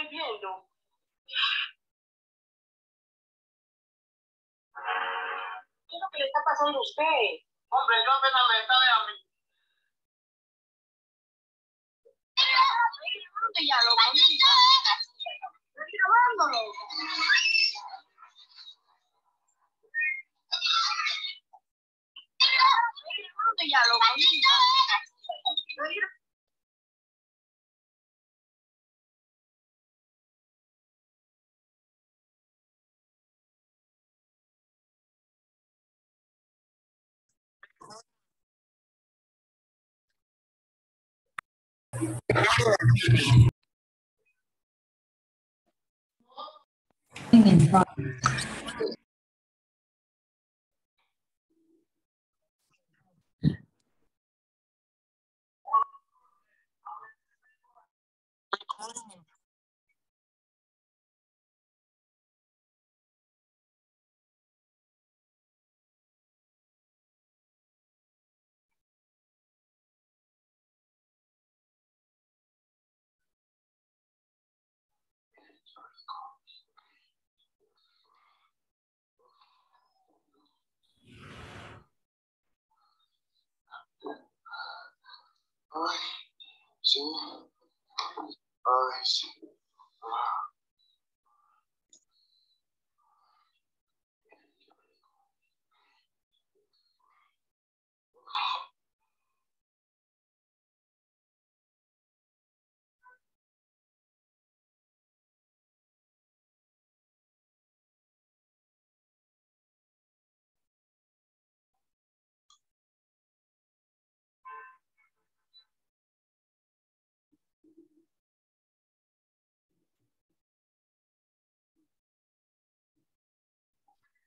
estoy viendo. ¿Qué es lo que le está pasando a usted? Hombre, yo apenas me está de a mí. Estoy grabando ya, loco. Estoy grabando, loco. Estoy grabando ya, loco. Estoy grabando. Ay, sí. Ay, sí.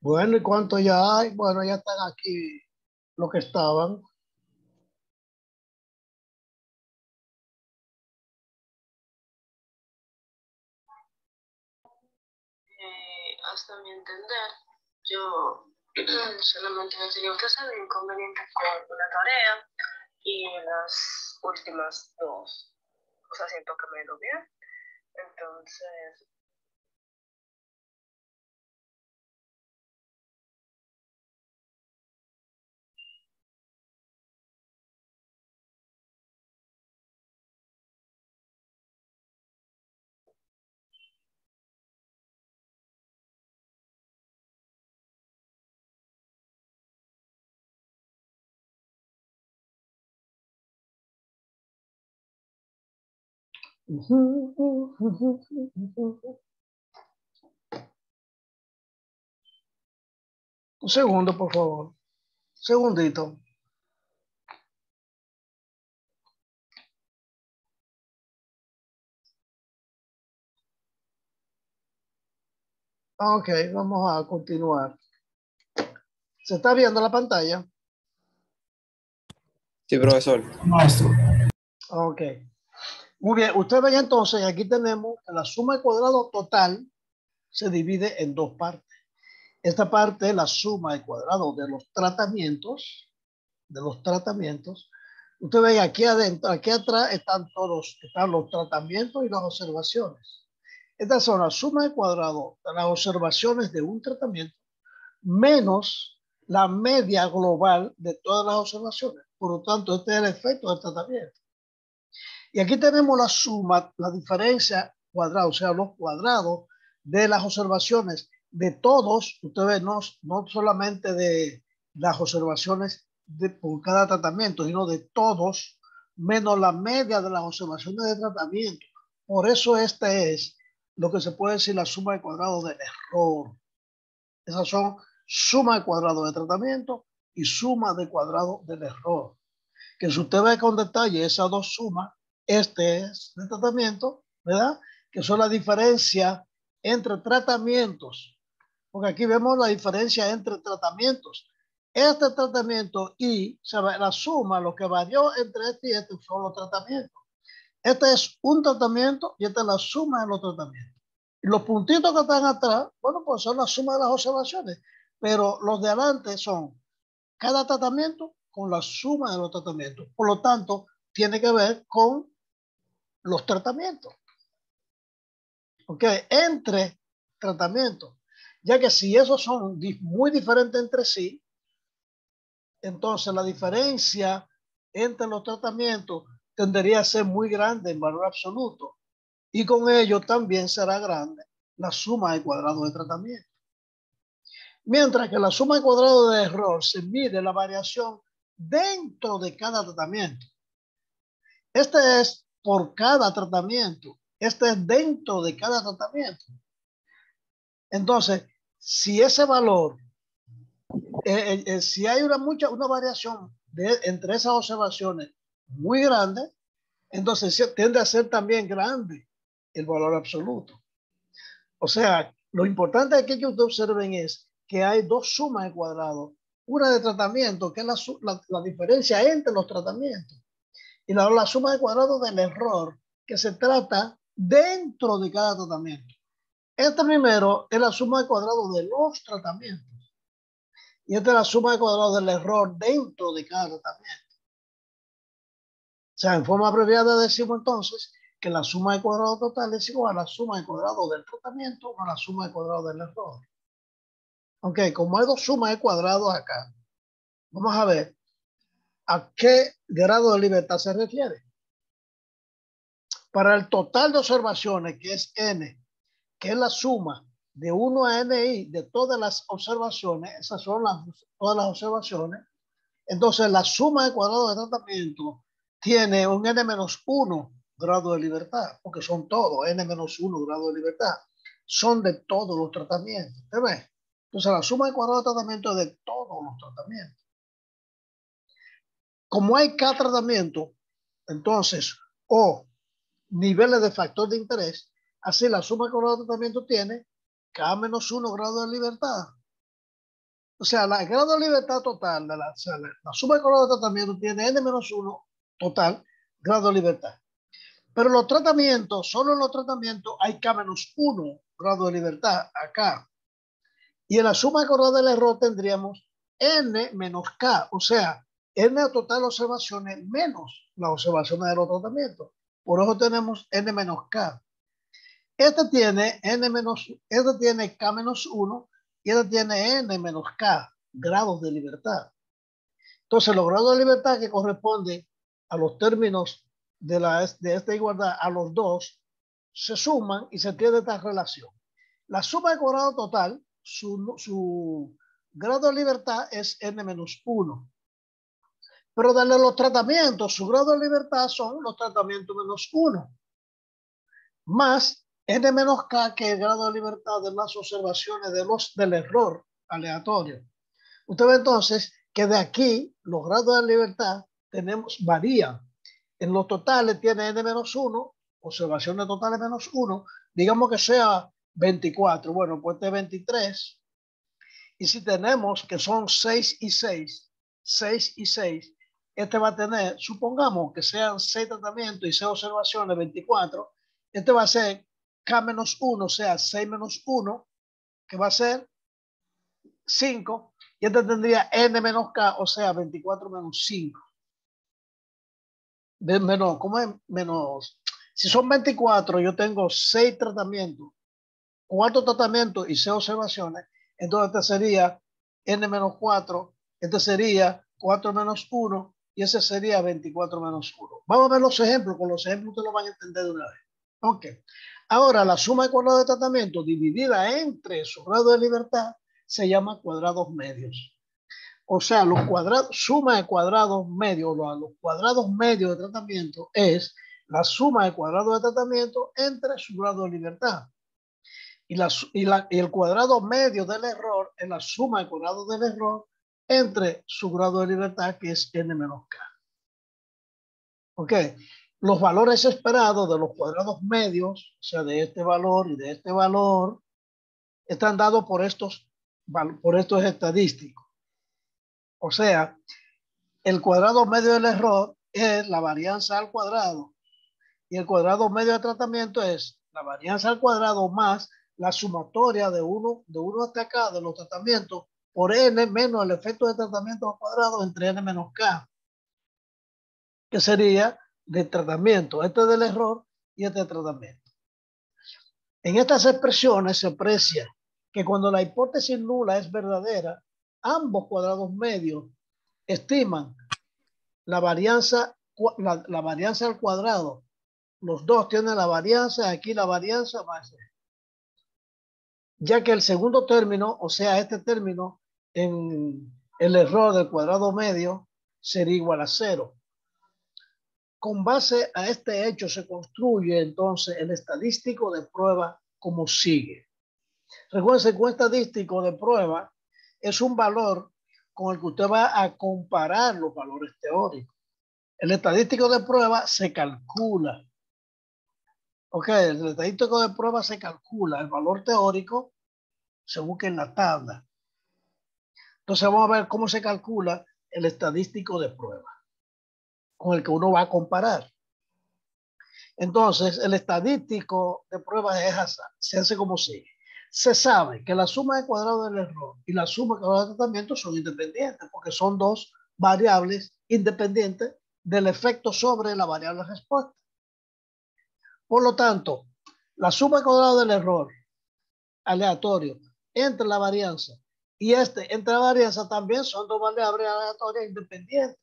Bueno, ¿y cuánto ya hay? Bueno, ya están aquí los que estaban. Hasta mi entender, yo solamente me enseñé que hacer inconvenientes con una tarea y las últimas dos. O sea, siento que me lo bien. Entonces, Un segundo, por favor. Segundito. Ok, vamos a continuar. ¿Se está viendo la pantalla? Sí, profesor. Maestro. Ok. Muy bien. Usted ve entonces, aquí tenemos que la suma de cuadrado total se divide en dos partes. Esta parte es la suma de cuadrado de los tratamientos. Usted ve aquí adentro, aquí atrás están los tratamientos y las observaciones. Estas son las sumas de cuadrado de las observaciones de un tratamiento menos la media global de todas las observaciones. Por lo tanto, este es el efecto del tratamiento. Y aquí tenemos la suma, la diferencia cuadrada, o sea, los cuadrados de las observaciones de todos, usted ve, no solamente de las observaciones por cada tratamiento, sino de todos, menos la media de las observaciones de tratamiento. Por eso este es lo que se puede decir la suma de cuadrado del error. Esas son suma de cuadrado de tratamiento y suma de cuadrado del error. Que si usted ve con detalle esas dos sumas, este es de tratamiento, ¿verdad? Que son la diferencia entre tratamientos. Porque aquí vemos la diferencia entre tratamientos. Este tratamiento y la suma, lo que varió entre este y este son los tratamientos. Este es un tratamiento y esta es la suma de los tratamientos. Y los puntitos que están atrás, bueno, pues son la suma de las observaciones, pero los de adelante son cada tratamiento con la suma de los tratamientos. Por lo tanto, tiene que ver con los tratamientos. ¿ok? Entre tratamientos, ya que si esos son muy diferentes entre sí, entonces la diferencia entre los tratamientos tendería a ser muy grande en valor absoluto y con ello también será grande la suma de cuadrados de tratamiento. Mientras que la suma de cuadrados de error se mide la variación dentro de cada tratamiento. Este es por cada tratamiento. Este es dentro de cada tratamiento. Entonces, si ese valor, si hay una variación entre esas observaciones muy grande, entonces tiende a ser también grande el valor absoluto. O sea, lo importante aquí que ustedes observen es que hay dos sumas de cuadrados. Una de tratamiento, que es la diferencia entre los tratamientos, y la suma de cuadrados del error, que se trata dentro de cada tratamiento. Este primero es la suma de cuadrados de los tratamientos. Y esta es la suma de cuadrados del error dentro de cada tratamiento. O sea, en forma abreviada decimos entonces que la suma de cuadrados total es igual a la suma de cuadrados del tratamiento o a la suma de cuadrados del error. Ok, como hay dos sumas de cuadrados acá, vamos a ver a qué grado de libertad se refiere. Para el total de observaciones, que es n, que es la suma de 1 a ni de todas las observaciones, esas son todas las observaciones, entonces la suma de cuadrados de tratamiento tiene un n-1 grado de libertad, porque son todos n-1 grado de libertad, son de todos los tratamientos, ¿te ves? Entonces la suma de cuadrados de tratamiento es de todos los tratamientos. Como hay K tratamiento, entonces, o niveles de factor de interés, así la suma de cuadrados de tratamiento tiene K-1 grado de libertad. O sea, el grado de libertad total, la suma de cuadrados de tratamiento tiene N-1 total grado de libertad. Pero los tratamientos, solo en los tratamientos hay K-1 grado de libertad acá. Y en la suma de cuadrados del error tendríamos N menos K, o sea, N total observaciones menos las observaciones de los tratamientos. Por eso tenemos N menos K. Este tiene este tiene K-1 y este tiene N menos K grados de libertad. Entonces, los grados de libertad que corresponden a los términos de esta igualdad, a los dos, se suman y se tiene esta relación. La suma de cuadrado total, su grado de libertad es N-1. Pero de los tratamientos, su grado de libertad son los tratamientos -1. Más N-K, que es el grado de libertad de las observaciones del error aleatorio. Usted ve entonces que de aquí los grados de libertad varían. En los totales tiene N-1, observaciones totales -1, digamos que sea 24. Bueno, pues este 23. Y si tenemos que son 6 y 6, 6 y 6, este va a tener, supongamos que sean 6 tratamientos y 6 observaciones, 24, este va a ser K-1, o sea, 6 menos 1, que va a ser 5, y este tendría N menos K, o sea, 24 menos 5. Menos, ¿cómo es? Menos, si son 24, yo tengo 6 tratamientos, 4 tratamientos y 6 observaciones, entonces este sería N menos 4, este sería 4 menos 1, y ese sería 24 menos 1. Vamos a ver los ejemplos, con los ejemplos ustedes lo van a entender de una vez. Ok. Ahora, la suma de cuadrados de tratamiento dividida entre su grado de libertad se llama cuadrados medios. O sea, suma de cuadrados medios, los cuadrados medios de tratamiento es la suma de cuadrados de tratamiento entre su grado de libertad. Y el cuadrado medio del error es la suma de cuadrados del error entre su grado de libertad, que es N menos K. Ok. Los valores esperados de los cuadrados medios, o sea, de este valor y de este valor, están dados por estos estadísticos. O sea, el cuadrado medio del error es la varianza al cuadrado y el cuadrado medio de tratamiento es la varianza al cuadrado más la sumatoria de 1 hasta acá de los tratamientos por n menos el efecto de tratamiento al cuadrado entre n menos k, que sería de tratamiento, este del error y este de tratamiento. En estas expresiones se aprecia que cuando la hipótesis nula es verdadera, ambos cuadrados medios estiman la varianza al cuadrado. Los dos tienen la varianza, aquí la varianza más, ya que el segundo término, o sea, este término en el error del cuadrado medio sería igual a 0. Con base a este hecho se construye entonces el estadístico de prueba como sigue. Recuerden que un estadístico de prueba es un valor con el que usted va a comparar los valores teóricos. El estadístico de prueba se calcula. Ok, el estadístico de prueba se calcula. El valor teórico se busca en la tabla. Entonces vamos a ver cómo se calcula el estadístico de prueba con el que uno va a comparar. Entonces, el estadístico de prueba se hace como sigue. Se sabe que la suma de cuadrado del error y la suma de cuadrado del tratamiento son independientes porque son dos variables independientes del efecto sobre la variable respuesta. Por lo tanto, la suma de cuadrado del error aleatorio entre la varianza y entre la varianza también son dos variables aleatorias independientes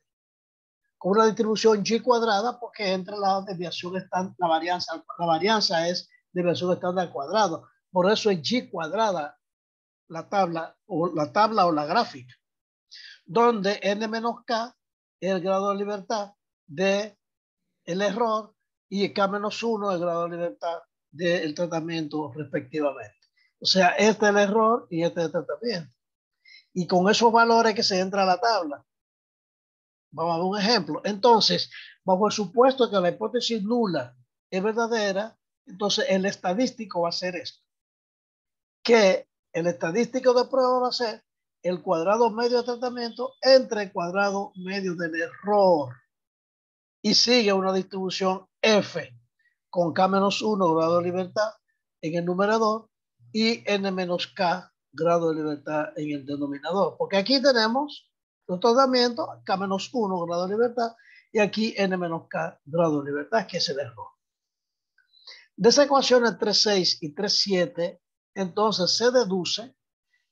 con una distribución G cuadrada porque entre la desviación estándar, la varianza es desviación estándar al cuadrado. Por eso es G cuadrada la tabla o la gráfica, donde N menos K es el grado de libertad del error y K menos 1 es el grado de libertad del tratamiento respectivamente. O sea, este es el error y este es el tratamiento. Y con esos valores que se entra a la tabla. Vamos a ver un ejemplo. Entonces, bajo el supuesto que la hipótesis nula es verdadera, entonces el estadístico va a ser esto. Que el estadístico de prueba va a ser el cuadrado medio de tratamiento entre el cuadrado medio del error. Y sigue una distribución F con K-1 grado de libertad en el numerador y N-K grado de libertad en el denominador. Porque aquí tenemos los tratamientos K-1 grado de libertad y aquí N-K grado de libertad, que es el error. De esa ecuación 3.6 y 3.7, entonces se deduce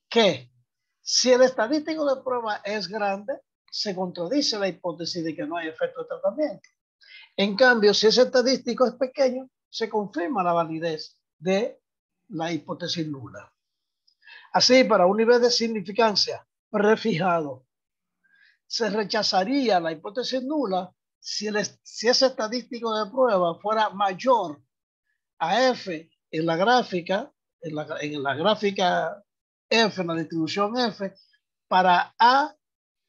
que si el estadístico de prueba es grande, se contradice la hipótesis de que no hay efecto de tratamiento. En cambio, si ese estadístico es pequeño, se confirma la validez de la hipótesis nula. Así, para un nivel de significancia prefijado, se rechazaría la hipótesis nula si ese estadístico de prueba fuera mayor a F en la gráfica, en la gráfica F, en la distribución F, para A,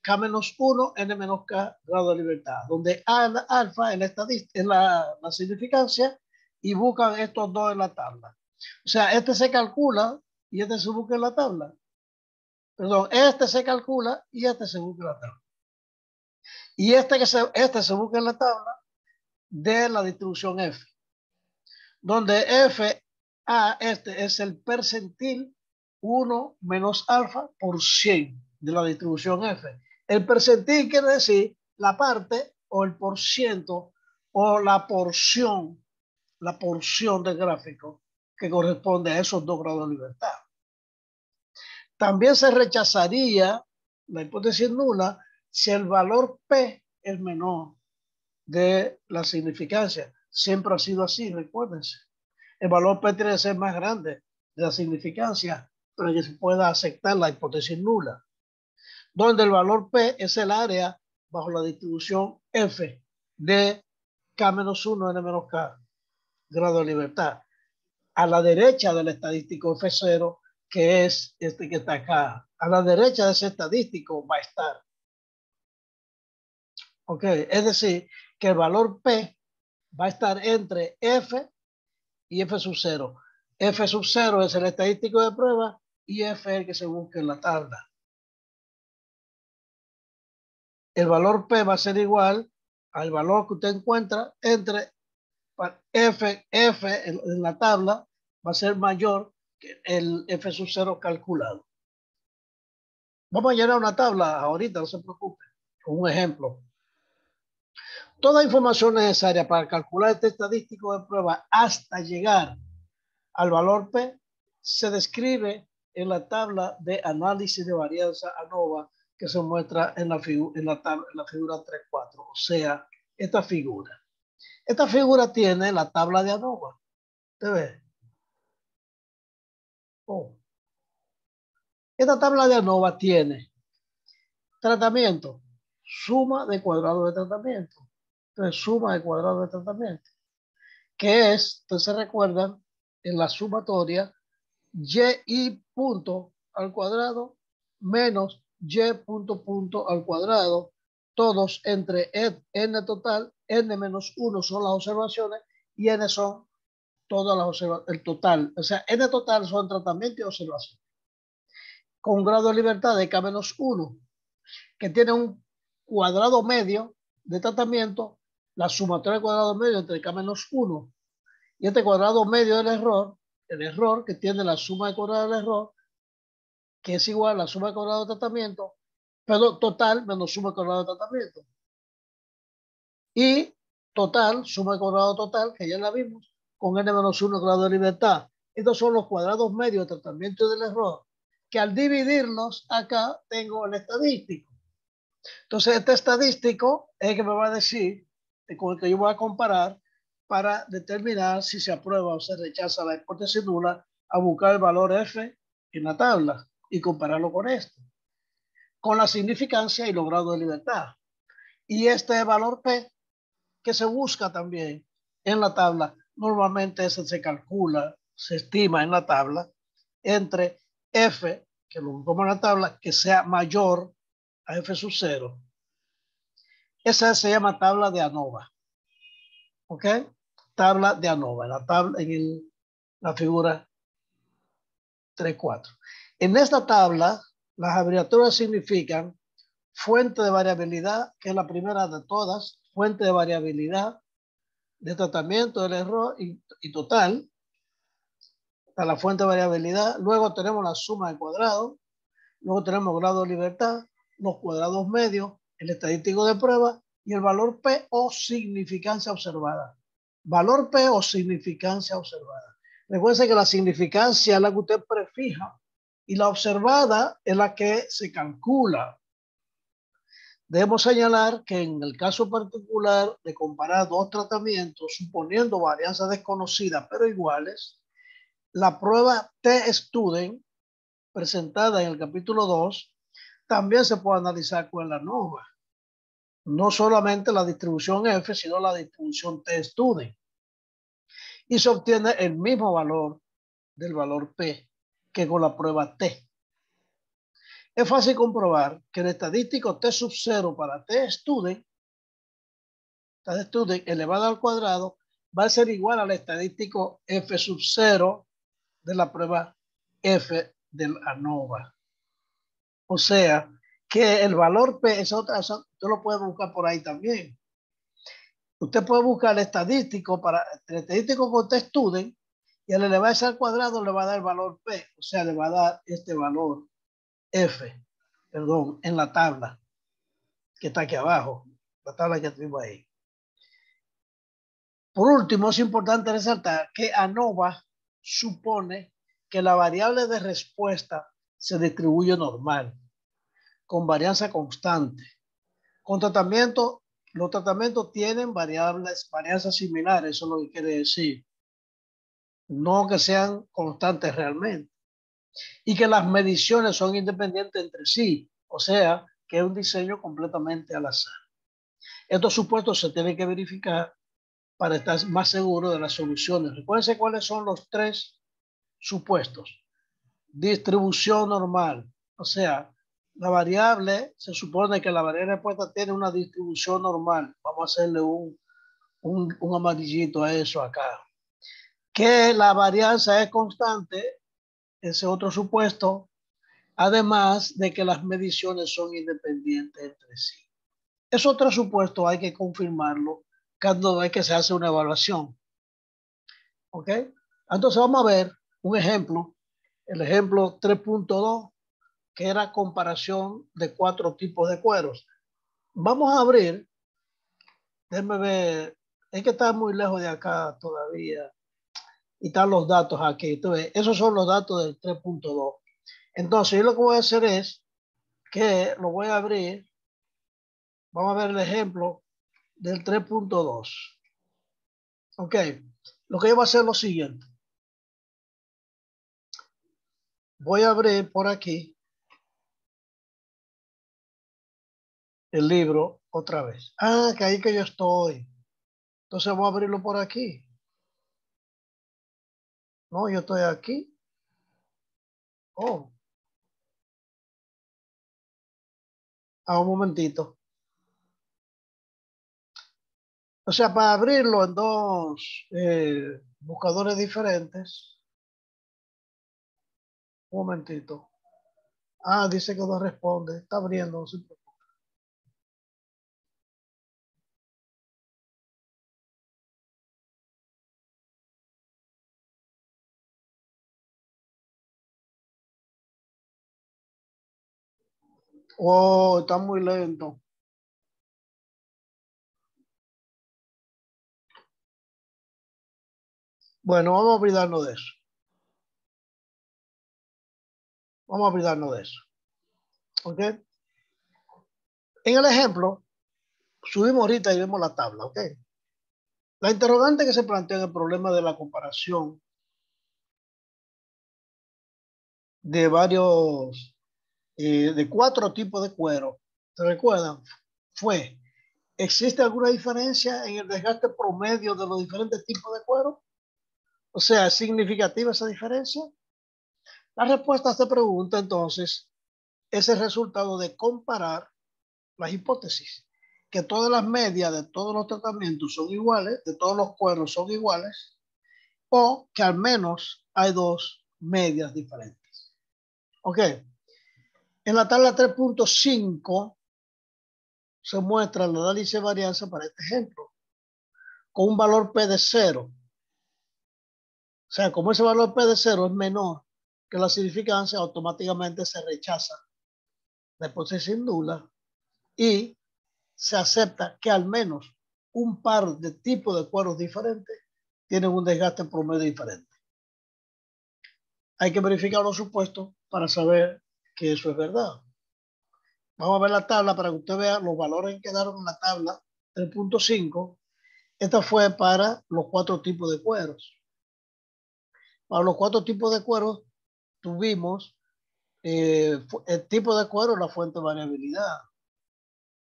K-1, N-K grado de libertad, donde A es alfa en la significancia y buscan estos dos en la tabla. O sea, este se calcula y este se busca en la tabla. Perdón, este se calcula y este se busca en la tabla. Y este se busca en la tabla de la distribución F, donde F, este es el percentil 1 menos alfa por 100 de la distribución F. El percentil quiere decir la parte o el por ciento o la porción del gráfico que corresponde a esos dos grados de libertad. También se rechazaría la hipótesis nula si el valor P es menor de la significancia. Siempre ha sido así, recuérdense. El valor P tiene que ser más grande de la significancia para que se pueda aceptar la hipótesis nula, donde el valor P es el área bajo la distribución F de K-1, N-K grado de libertad. A la derecha del estadístico F0, que es este que está acá. A la derecha de ese estadístico va a estar. Ok, es decir, que el valor P va a estar entre F y F sub 0. F sub 0 es el estadístico de prueba y F es el que se busca en la tabla. El valor P va a ser igual al valor que usted encuentra entre F en la tabla, va a ser mayor que el F sub 0 calculado. Vamos a llenar una tabla ahorita, no se preocupe, con un ejemplo. Toda información necesaria para calcular este estadístico de prueba hasta llegar al valor P se describe en la tabla de análisis de varianza ANOVA que se muestra en la figura 3.4. O sea, esta figura. Esta figura tiene la tabla de ANOVA. ¿Te ves? Oh. Esta tabla de ANOVA tiene tratamiento, suma de cuadrado de tratamiento. Entonces, suma de cuadrado de tratamiento. Que es, entonces recuerdan, en la sumatoria, y punto al cuadrado menos y punto al cuadrado, todos entre n total, n menos 1 son las observaciones y n son todas las observaciones, el total. O sea, n total son tratamiento y observación. Con un grado de libertad de k menos 1, que tiene un cuadrado medio de tratamiento, la sumatoria de cuadrado medio entre k menos 1 y este cuadrado medio del error, el error que tiene la suma de cuadrado del error, que es igual a la suma de cuadrado de tratamiento, pero total menos suma de cuadrado de tratamiento. Y total, suma de cuadrado total, que ya la vimos, con n menos 1 grado de libertad. Estos son los cuadrados medios de tratamiento del error, que al dividirlos acá tengo el estadístico. Entonces, este estadístico es el que me va a decir, con el que yo voy a comparar para determinar si se aprueba o se rechaza la hipótesis nula, a buscar el valor F en la tabla y compararlo con esto, con la significancia y los grados de libertad. Y este valor P, que se busca también en la tabla, normalmente ese se calcula, se estima en la tabla, entre F, que lo buscamos en la tabla, que sea mayor a F sub 0. Esa se llama tabla de ANOVA. ¿Ok? Tabla de ANOVA, la tabla en la figura 3.4. En esta tabla, las abreviaturas significan fuente de variabilidad, que es la primera de todas, fuente de variabilidad de tratamiento del error y total, está la fuente de variabilidad. Luego tenemos la suma de cuadrados, luego tenemos grado de libertad, los cuadrados medios, el estadístico de prueba y el valor P o significancia observada. Valor P o significancia observada. Recuerden que la significancia es la que usted prefija y la observada es la que se calcula. Debemos señalar que en el caso particular de comparar dos tratamientos suponiendo varianzas desconocidas pero iguales, la prueba T-Student presentada en el capítulo 2 también se puede analizar con la ANOVA. No solamente la distribución F, sino la distribución T-Student. Y se obtiene el mismo valor del valor P que con la prueba T. Es fácil comprobar que el estadístico T sub 0 para T-Student elevado al cuadrado va a ser igual al estadístico F sub 0 de la prueba F del ANOVA. O sea, que el valor P es otra, usted lo puede buscar por ahí también. Usted puede buscar el estadístico con T-Student y al elevarse al cuadrado le va a dar el valor P, o sea, le va a dar este valor F, perdón, en la tabla que está aquí abajo, la tabla que tenemos ahí. Por último, es importante resaltar que ANOVA supone que la variable de respuesta se distribuye normal, con varianza constante. Con tratamiento, los tratamientos tienen varianzas similares, eso es lo que quiere decir. No que sean constantes realmente. Y que las mediciones son independientes entre sí, o sea, que es un diseño completamente al azar. Estos supuestos se tienen que verificar para estar más seguro de las soluciones. Recuerden cuáles son los tres supuestos. Distribución normal, o sea, la variable, se supone que la variable de respuesta tiene una distribución normal. Vamos a hacerle un amarillito a eso acá. Que la varianza es constante, ese otro supuesto, además de que las mediciones son independientes entre sí. Ese otro supuesto hay que confirmarlo cada vez que se hace una evaluación. ¿Ok? Entonces vamos a ver un ejemplo, el ejemplo 3.2, que era comparación de 4 tipos de cueros. Vamos a abrir, déjenme ver, es que está muy lejos de acá todavía. y están los datos aquí. Entonces, esos son los datos del 3.2. Entonces, yo lo que voy a hacer es que lo voy a abrir. Vamos a ver el ejemplo del 3.2. Ok, lo que yo voy a hacer es lo siguiente. Voy a abrir por aquí el libro otra vez. Ah, que ahí que yo estoy. Entonces voy a abrirlo por aquí. No, yo estoy aquí. Oh, un momentito. O sea, para abrirlo en dos buscadores diferentes. Un momentito. Ah, dice que no responde. Está abriendo. No se preocupe. Oh, está muy lento. Bueno, vamos a olvidarnos de eso. Vamos a olvidarnos de eso. ¿Ok? En el ejemplo, subimos ahorita y vemos la tabla. ¿Ok? La interrogante que se plantea en el problema de la comparación de varios, de 4 tipos de cuero, ¿se recuerdan? Fue, ¿existe alguna diferencia en el desgaste promedio de los diferentes tipos de cuero? O sea, ¿es significativa esa diferencia? La respuesta a esta pregunta, entonces, es el resultado de comparar las hipótesis, que todas las medias de todos los tratamientos son iguales, de todos los cueros son iguales, o que al menos hay 2 medias diferentes. Ok. En la tabla 3.5 se muestra el análisis de varianza para este ejemplo, con un valor P de 0. O sea, como ese valor P de 0 es menor que la significancia, automáticamente se rechaza la hipótesis nula y se acepta que al menos un par de tipos de cueros diferentes tienen un desgaste promedio diferente. Hay que verificar los supuestos para saber que eso es verdad. Vamos a ver la tabla para que usted vea los valores que quedaron en la tabla 3.5. Esta fue para los 4 tipos de cueros. Para los 4 tipos de cueros tuvimos el tipo de cuero, la fuente de variabilidad.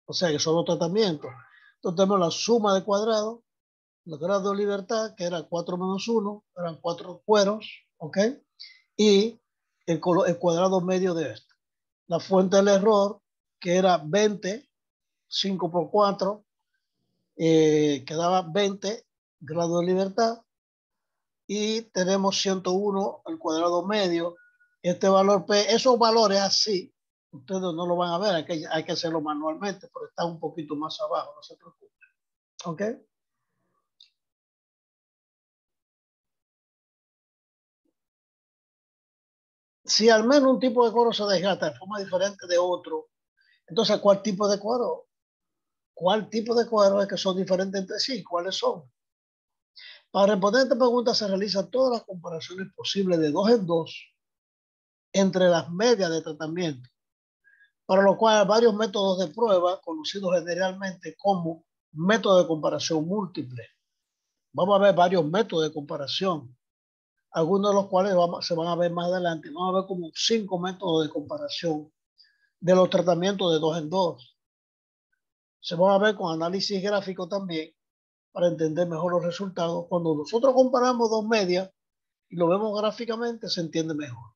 O sea, que son los tratamientos. Entonces tenemos la suma de cuadrados, los grados de libertad, que era 4 menos 1, eran 4 cueros, ¿ok? Y el cuadrado medio de esto. La fuente del error, que era 20, 5 por 4, quedaba 20 grados de libertad. Y tenemos 101 al cuadrado medio. Este valor P, esos valores así, ustedes no lo van a ver, hay que hacerlo manualmente, pero está un poquito más abajo, no se preocupen. ¿Ok? Si al menos un tipo de cuero se desgasta de forma diferente de otro, entonces, ¿cuál tipo de cuero? ¿Cuál tipo de cuero es que son diferentes entre sí? ¿Cuáles son? Para responder esta pregunta se realizan todas las comparaciones posibles de 2 en 2 entre las medias de tratamiento, para lo cual hay varios métodos de prueba conocidos generalmente como método de comparación múltiple. Vamos a ver varios métodos de comparación, algunos de los cuales se van a ver más adelante. Vamos a ver como 5 métodos de comparación de los tratamientos de 2 en 2. Se van a ver con análisis gráfico también para entender mejor los resultados. Cuando nosotros comparamos 2 medias y lo vemos gráficamente, se entiende mejor.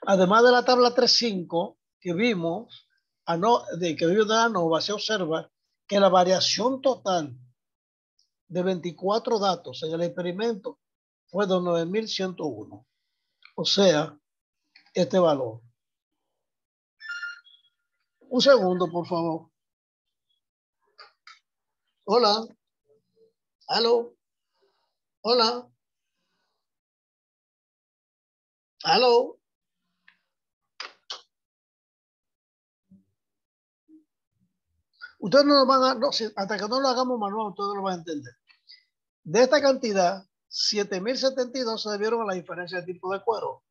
Además de la tabla 3.5 que vimos, que vimos de la ANOVA, se observa que la variación total de 24 datos en el experimento fue de 9.101. O sea, este valor. Un segundo, por favor. Hola. Aló. Hola. Aló. Ustedes no lo van a, no, hasta que no lo hagamos manual, ustedes no lo van a entender. De esta cantidad, 7.072 se debieron a la diferencia de tipo de cuero.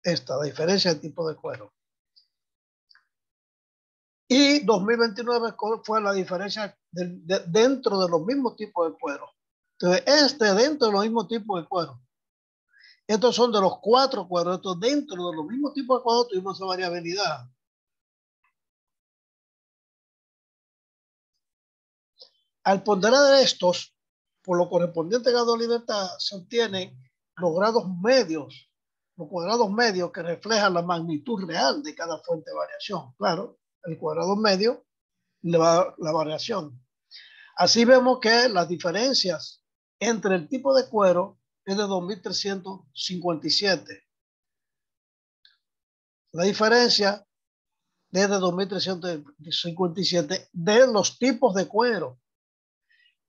La diferencia de tipo de cuero. Y 2029 fue la diferencia dentro de los mismos tipos de cuero. Entonces, dentro de los mismos tipos de cuero. Estos son de los 4 cueros. Estos dentro de los mismos tipos de cuero tuvimos esa variabilidad. Al ponderar estos, por lo correspondiente a grado de libertad, se obtienen los grados medios que reflejan la magnitud real de cada fuente de variación. Claro, el cuadrado medio le va la variación. Así vemos que las diferencias entre el tipo de cuero es de 2.357. La diferencia es de 2.357 de los tipos de cuero.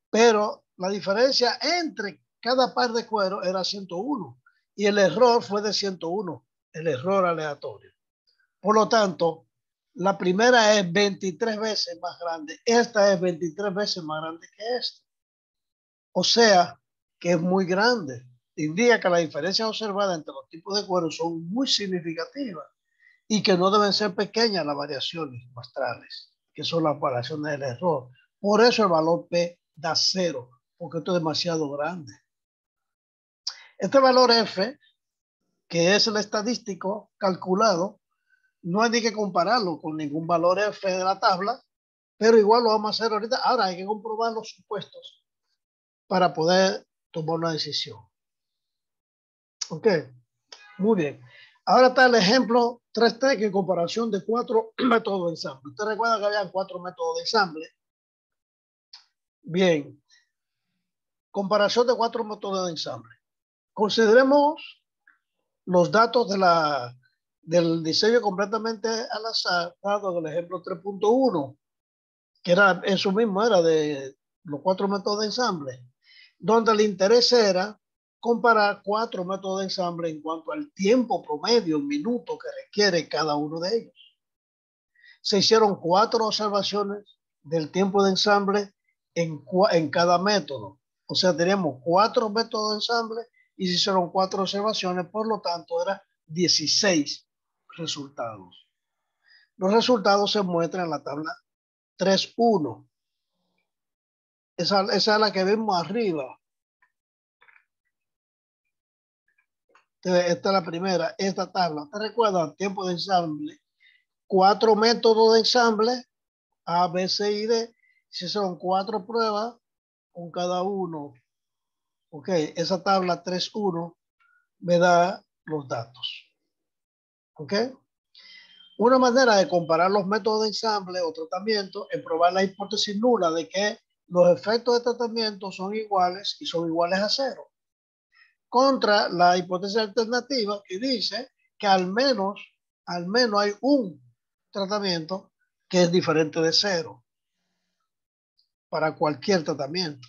Pero la diferencia entre cada par de cuero era 101 y el error fue de 101, el error aleatorio. Por lo tanto, la primera es 23 veces más grande. Esta es 23 veces más grande que esta. O sea, que es muy grande. Indica que las diferencias observadas entre los tipos de cuero son muy significativas y que no deben ser pequeñas las variaciones muestrales, que son las variaciones del error. Por eso el valor P da 0, porque esto es demasiado grande. Este valor F, que es el estadístico calculado, no hay ni que compararlo con ningún valor F de la tabla, pero igual lo vamos a hacer ahorita. Ahora hay que comprobar los supuestos para poder tomar una decisión. Ok, muy bien. Ahora está el ejemplo 3T, que en comparación de 4 métodos de ensamble. Usted recuerda que había 4 métodos de ensamble. Bien, comparación de 4 métodos de ensamble. Consideremos los datos del diseño completamente al azar, dado del ejemplo 3.1, que era eso mismo, era de los 4 métodos de ensamble, donde el interés era comparar 4 métodos de ensamble en cuanto al tiempo promedio en minutos que requiere cada uno de ellos. Se hicieron 4 observaciones del tiempo de ensamble en cada método. O sea, tenemos 4 métodos de ensamble y se hicieron 4 observaciones, por lo tanto, eran 16 resultados. Los resultados se muestran en la tabla 3.1. Esa es la que vemos arriba. Esta es la primera, esta tabla. ¿Te recuerdan? Tiempo de ensamble. 4 métodos de ensamble, A, B, C y D. Si son 4 pruebas con cada uno. Ok, esa tabla 3.1 me da los datos. Ok. Una manera de comparar los métodos de ensamble o tratamiento es probar la hipótesis nula de que los efectos de tratamiento son iguales y son iguales a 0. Contra la hipótesis alternativa que dice que al menos hay un tratamiento que es diferente de 0 para cualquier tratamiento.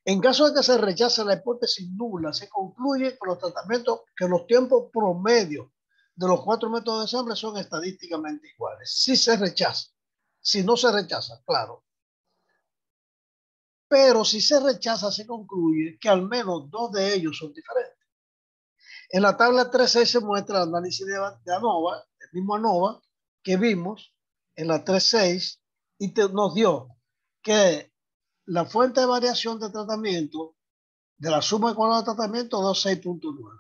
En caso de que se rechace la hipótesis nula, se concluye que los tratamientos, que los tiempos promedio de los 4 métodos de ensamble son estadísticamente iguales. Si se rechaza, si no se rechaza, claro. Pero si se rechaza, se concluye que al menos 2 de ellos son diferentes. En la tabla 3.6 se muestra el análisis de ANOVA, el mismo ANOVA que vimos en la 3.6 y nos dio que la fuente de variación de tratamiento de la suma de cuadrado de tratamiento da 6.9,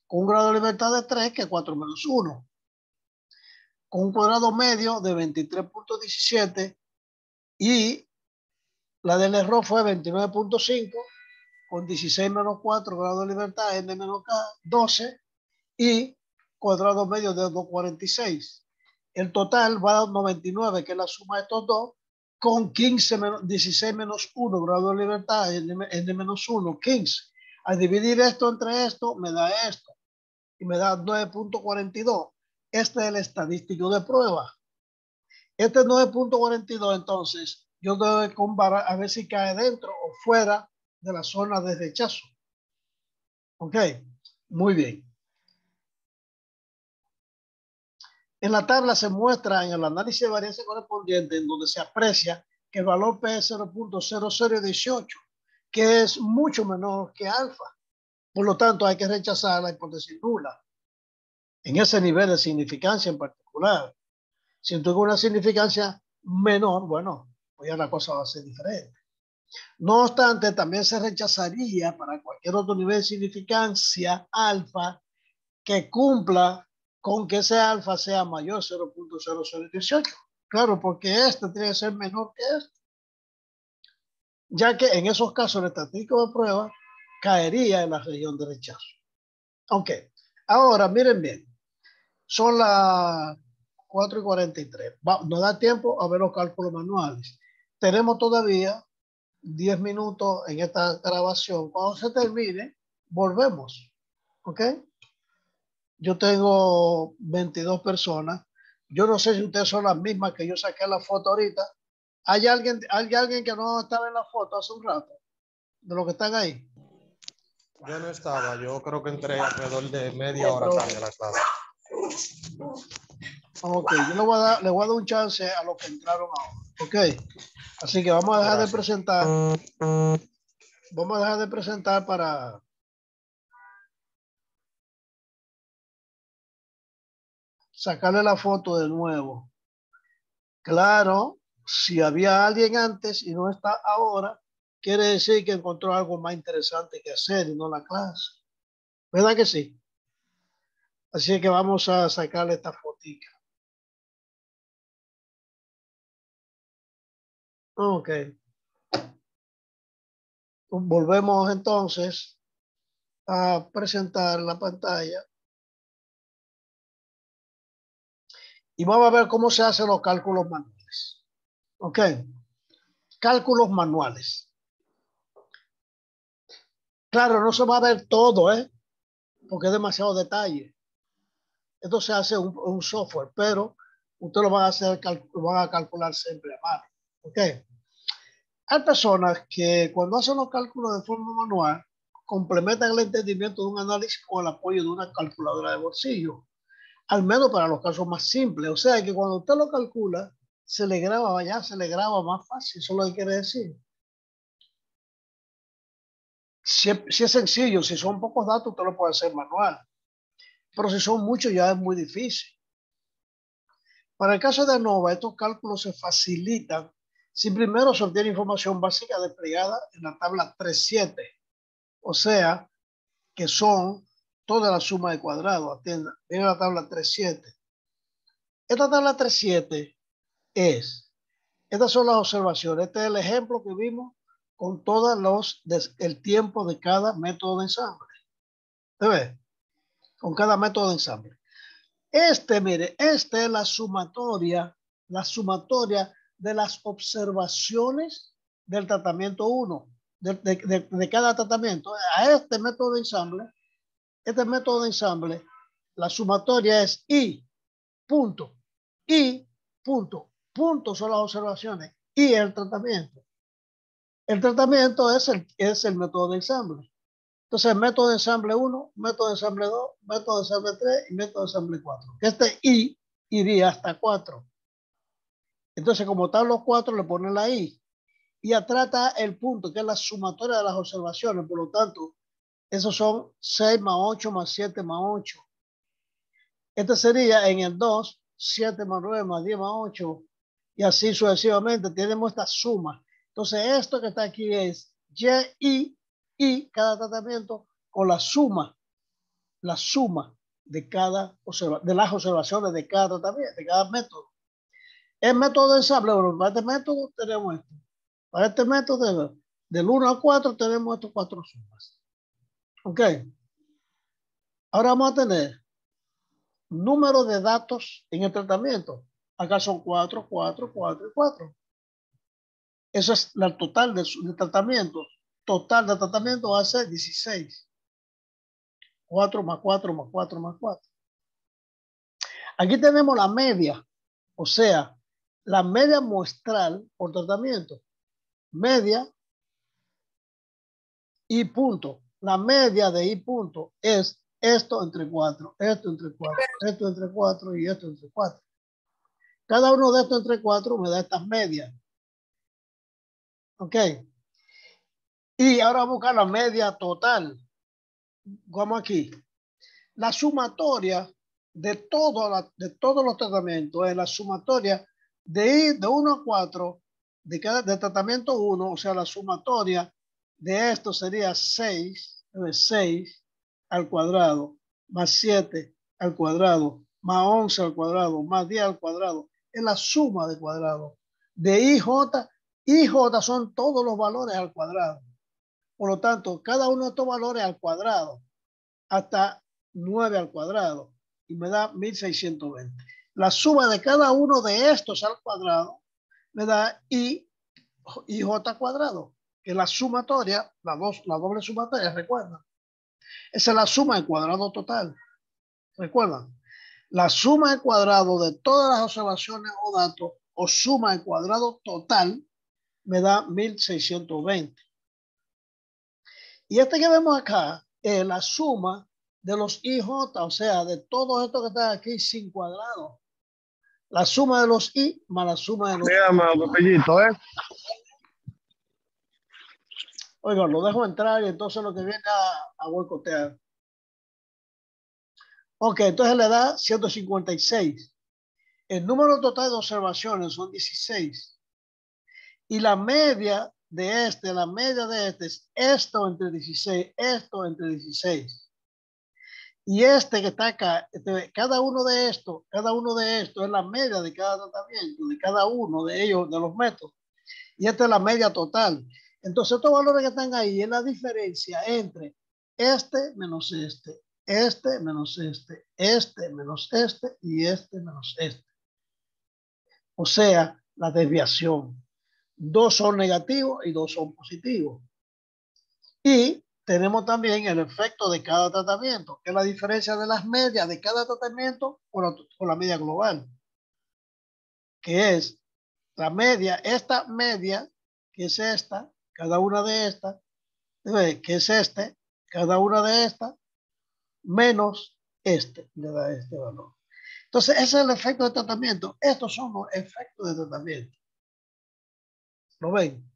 con un grado de libertad de 3, que es 4 menos 1, con un cuadrado medio de 23.17 y la del error fue 29.5, con 16 menos 4, grado de libertad, n menos k, 12, y cuadrado medio de 2.46. El total va a dar 99, que es la suma de estos dos, con 16 menos 1, grado de libertad, n menos 1, 15. Al dividir esto entre esto, me da esto. Y me da 9.42. Este es el estadístico de prueba. Este 9.42, entonces, yo debo comparar a ver si cae dentro o fuera de la zona de rechazo. Ok, muy bien. En la tabla se muestra en el análisis de varianza correspondiente, en donde se aprecia que el valor P es 0.0018, que es mucho menor que alfa. Por lo tanto, hay que rechazar la hipótesis nula en ese nivel de significancia en particular. Si tuvo una significancia menor, bueno, pues ya la cosa va a ser diferente. No obstante, también se rechazaría para cualquier otro nivel de significancia alfa que cumpla con que ese alfa sea mayor a 0.0018. Claro, porque este tiene que ser menor que este. Ya que en esos casos el estadístico de prueba caería en la región de rechazo. Ok, ahora miren bien, son las 4:43. Nos da tiempo a ver los cálculos manuales. Tenemos todavía 10 minutos en esta grabación. Cuando se termine, volvemos. ¿Ok? Yo tengo 22 personas. Yo no sé si ustedes son las mismas que yo saqué la foto ahorita. ¿Hay alguien que no estaba en la foto hace un rato? De los que están ahí. Yo no estaba, yo creo que entré alrededor de media hora tarde a la clase. Ok, yo le voy a dar un chance a los que entraron ahora. Ok, así que vamos a dejar de presentar. Vamos a dejar de presentar para sacarle la foto de nuevo. Claro, si había alguien antes y no está ahora, quiere decir que encontró algo más interesante que hacer y no la clase. ¿Verdad que sí? Así que vamos a sacarle esta fotica. Ok. Volvemos entonces a presentar la pantalla. Y vamos a ver cómo se hacen los cálculos manuales. Ok. Cálculos manuales. Claro, no se va a ver todo, porque es demasiado detalle. Esto se hace un software, pero usted lo van a hacer, lo van a calcular siempre a mano. Ok. Hay personas que cuando hacen los cálculos de forma manual, complementan el entendimiento de un análisis con el apoyo de una calculadora de bolsillo, al menos para los casos más simples. O sea que cuando usted lo calcula, se le graba ya, se le graba más fácil. Eso es lo que quiere decir. Si es sencillo, si son pocos datos, usted lo puede hacer manual. Pero si son muchos, ya es muy difícil. Para el caso de ANOVA, estos cálculos se facilitan si primero se obtiene información básica desplegada en la tabla 3.7. O sea, que son toda la suma de cuadrados. Atienda, viene la tabla 3.7. Esta tabla 3.7 estas son las observaciones. Este es el ejemplo que vimos con todos el tiempo de cada método de ensamble. ¿Se ve? Con cada método de ensamble. Mire, esta es la sumatoria de las observaciones del tratamiento 1, de cada tratamiento. A este método de ensamble, la sumatoria es I, punto, son las observaciones, y el tratamiento. El tratamiento es el método de ensamble. Entonces, método de ensamble 1, método de ensamble 2, método de ensamble 3 y método de ensamble 4. Este I iría hasta 4. Entonces, como están los 4, le ponen la I. Y atrás está el punto, que es la sumatoria de las observaciones. Por lo tanto, esos son 6 más 8 más 7 más 8. Este sería en el 2, 7 más 9 más 10 más 8. Y así sucesivamente. Tenemos esta suma. Entonces, esto que está aquí es y cada tratamiento con la suma de de las observaciones de cada tratamiento, de cada método. El método de ensamble, bueno, para este método tenemos esto. Para este método, del 1 al 4, tenemos estos 4 sumas. Ok. Ahora vamos a tener número de datos en el tratamiento. Acá son 4, 4, 4 y 4. Eso es el total de tratamiento. Total de tratamiento va a ser 16. 4 más 4 más 4 más 4. Aquí tenemos la media, o sea, la media muestral por tratamiento. Media y punto. La media de I punto es esto entre 4, esto entre 4, esto entre 4 y esto entre 4. Cada uno de estos entre 4 me da estas medias. Ok. Y ahora vamos a buscar la media total. Vamos aquí. La sumatoria de todos los tratamientos es la sumatoria de 1 a 4 de tratamiento 1, o sea, la sumatoria de esto sería 6 al cuadrado, más 7 al cuadrado, más 11 al cuadrado, más 10 al cuadrado. Es la suma de cuadrado de IJ. IJ son todos los valores al cuadrado. Por lo tanto, cada uno de estos valores al cuadrado hasta 9 al cuadrado y me da 1620. La suma de cada uno de estos al cuadrado me da IJ cuadrado, que es la sumatoria, la doble sumatoria, recuerdan. Esa es la suma de cuadrado total. ¿Recuerdan? La suma de cuadrado de todas las observaciones o datos o suma de cuadrado total me da 1620. Y este que vemos acá es la suma de los IJ, o sea, de todos estos que están aquí sin cuadrado. La suma de los I más la suma de los... Pepillito, ¿eh? Oigan, lo dejo entrar y entonces lo que viene a boicotear. Ok, entonces le da 156. El número total de observaciones son 16. Y la media de este es esto entre 16, esto entre 16. Y este que está acá, cada uno de estos es la media de cada tratamiento, de cada uno de ellos, de los métodos. Y esta es la media total. Entonces, estos valores que están ahí es la diferencia entre este menos este menos este menos este y este menos este. O sea, la desviación. 2 son negativos y 2 son positivos. Y tenemos también el efecto de cada tratamiento, que es la diferencia de las medias de cada tratamiento con la media global, que es la media, esta media, que es esta, cada una de estas, que es cada una de estas, menos le da este valor. Entonces, ese es el efecto de tratamiento. Estos son los efectos de tratamiento. ¿Lo ven?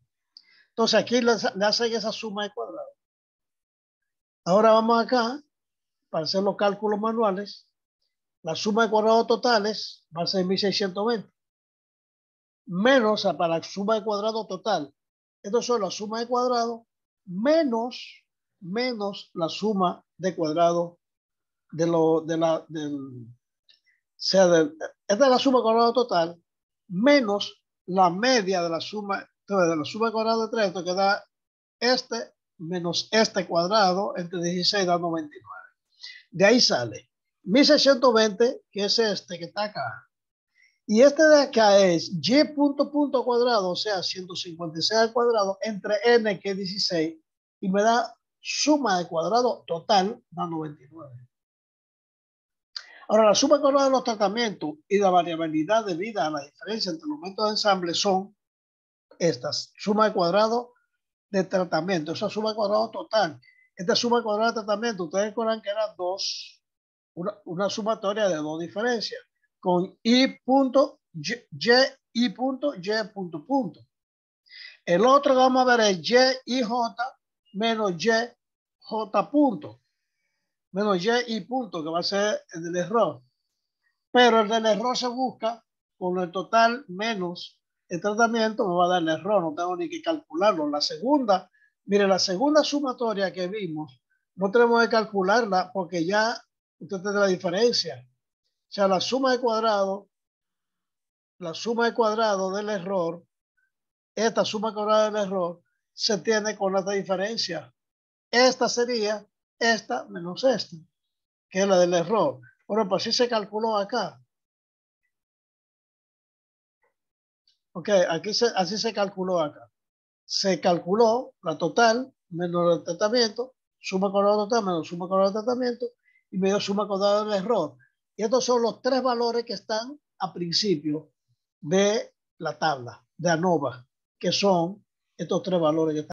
Entonces, aquí le hacen esa suma de cuadrados. Ahora vamos acá, para hacer los cálculos manuales. La suma de cuadrados totales va a ser 1620. Menos, para la suma de cuadrado total. Esto son la suma de cuadrado menos la suma de cuadrado esta es la suma de cuadrado total menos la media de la suma de cuadrado de 3, esto que da este menos este cuadrado entre 16 dando 29. De ahí sale 1620, que es este que está acá. Y este de acá es y punto cuadrado, o sea, 156 al cuadrado entre n, que es 16, y me da suma de cuadrado total dando 29. Ahora, la suma de cuadrado de los tratamientos y la variabilidad debida a la diferencia entre los métodos de ensamble son estas. Suma de cuadrado de tratamiento, esa suma de cuadrado total. Esta suma de cuadrado de tratamiento, ustedes recuerdan que era una sumatoria de 2 diferencias, con I punto Y punto. El otro que vamos a ver es Y J menos Y J punto. Menos Y punto, que va a ser el del error. Pero el del error se busca con el total menos el tratamiento, me va a dar el error, no tengo ni que calcularlo. La segunda, mire, la segunda sumatoria que vimos, no tenemos que calcularla porque ya usted tiene la diferencia. O sea, la suma de cuadrado del error, esta suma de cuadrado del error, se tiene con esta diferencia. Esta sería esta menos esta, que es la del error. Bueno, pues así se calculó acá. Ok, así se calculó acá. Se calculó la total menos el tratamiento, suma cuadrado total menos suma cuadrado del tratamiento, y me dio suma cuadrada del error. Y estos son los 3 valores que están a principio de la tabla de ANOVA, que son estos 3 valores que están